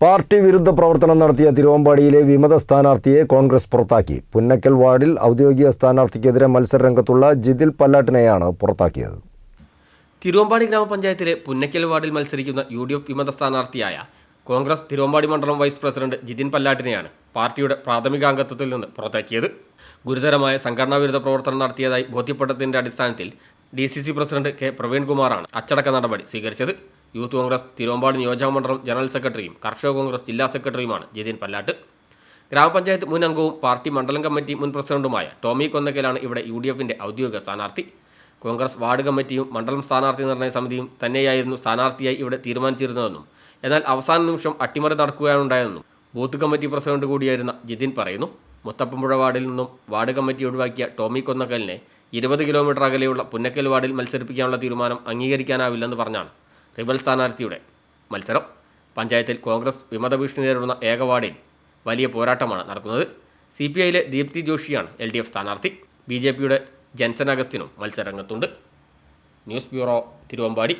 Party വിരുദ്ധ പ്രവർത്തനം നടത്തിയ തിരുവമ്പാടിയിലെ വിമത സ്ഥാനാർത്ഥിയെ കോൺഗ്രസ് പുറത്താക്കി. പുന്നക്കൽ വാർഡിൽ ഔദ്യോഗിക സ്ഥാനാർത്ഥിക്കെതിരെ മത്സരരംഗത്തുള്ള ജിതിൽ പല്ലാട്ടിനെയാണ് പുറത്താക്കിയത്. തിരുവമ്പാടി ഗ്രാമപഞ്ചായത്തിലെ പുന്നക്കൽ വാർഡിൽ മത്സരിക്കുന്ന UDF വിമത സ്ഥാനാർത്ഥിയായ കോൺഗ്രസ് തിരുവമ്പാടി മണ്ഡലം വൈസ് പ്രസിഡന്റ് ജിതിൻ പല്ലാട്ടിനെയാണ് പാർട്ടിയുടെ പ്രാഥമികാംഗത്വത്തിൽ നിന്ന് പുറത്താക്കിയത്. ഗുരുതരമായ സംഘടനാ വിരുദ്ധ പ്രവർത്തനം നടത്തിയതായി ബോധ്യപ്പെട്ടതിന്റെ അടിസ്ഥാനത്തിൽ DCC പ്രസിഡന്റ് K. പ്രവീൺകുമാറാണ് അച്ചടക്ക നടപടി സ്വീകരിച്ചത്. യൂത്ത് കോൺഗ്രസ് തിരുവമ്പാടി നിയോജകമണ്ഡലം ജനറൽ സെക്രട്ടറിയും കർഷക കോൺഗ്രസ് ജില്ലാ സെക്രട്ടറിയുമാണ് ജിതിൻ പല്ലാട്ട്. ഗ്രാമപഞ്ചായത്ത് മുൻ അംഗവും പാർട്ടി മണ്ഡലം കമ്മിറ്റി മുൻ പ്രസിഡന്റുമായ ടോമി കൊന്നക്കലാണ് ഇവിടെ UDFന്റെ ഔദ്യോഗിക സ്ഥാനാർത്ഥി. കോൺഗ്രസ് വാർഡ് കമ്മിറ്റിയും മണ്ഡലം സ്ഥാനാർത്ഥി നിർണയ സമിതിയും തന്നെയായിരുന്നു സ്ഥാനാർത്ഥിയായി ഇവിടെ തീരുമാനിച്ചിരുന്നതെന്നും എന്നാൽ അവസാന നിമിഷം അട്ടിമറി നടക്കുകയാണുണ്ടായതെന്നും ബൂത്ത് കമ്മിറ്റി പ്രസിഡന്റ് കൂടിയായിരുന്ന ജിതിൻ പറയുന്നു. മുത്തപ്പമ്പുഴ വാർഡിൽ നിന്നും വാർഡ് കമ്മിറ്റി ഒഴിവാക്കിയ ടോമി കൊന്നക്കലിനെ 20 കിലോമീറ്റർ അകലെയുള്ള പുന്നക്കൽ വാർഡിൽ മത്സരിപ്പിക്കാനുള്ള തീരുമാനം അംഗീകരിക്കാനാവില്ലെന്ന് പറഞ്ഞാണ് റിബൽ സ്ഥാനാർത്ഥിയുടെ മത്സരം. പഞ്ചായത്തിൽ കോൺഗ്രസ് വിമത ഭീഷണി നേരിടുന്ന ഏക വാർഡിൽ വലിയ പോരാട്ടമാണ് നടക്കുന്നത്. CPIയിലെ ദീപ്തി ജോഷിയാണ് LDF സ്ഥാനാർത്ഥി. BJPയുടെ ജെൻസൺ അഗസ്റ്റിനും മത്സരരംഗത്തുണ്ട്. News bureau, Thiruvambady.